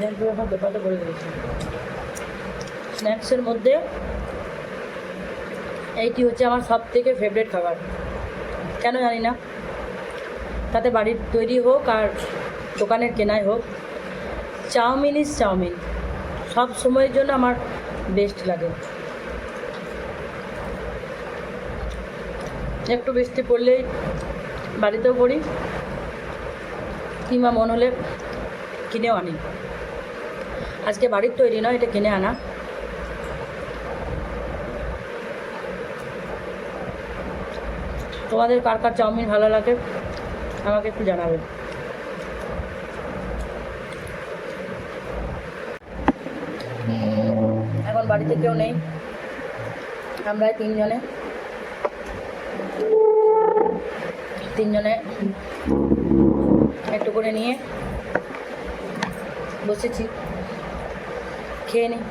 এখন ব্যাপারটা বলে দিয়েছি। স্ন্যাক্সের মধ্যে এইটি হচ্ছে আমার সব থেকে ফেভারিট খাবার, কেন জানি না, তাতে বাড়ির তৈরি হোক আর দোকানের কেনাই হোক, চাউমিন ইজ চাউমিন, সব সময়ের জন্য আমার বেস্ট লাগে। একটু বৃষ্টি পড়লেই বাড়িতেও করি, কিংবা মন হলে কিনেও আনি। আজকে বাড়ির তৈরি নয়, এটা কিনে আনা। তোমাদের কার কার চাউমিন ভালো লাগে আমাকে একটু জানাবেন। এখন বাড়িতে কেউ নেই, আমরা তিনজনে একটু করে নিয়ে বসেছি, খেয়ে নিই।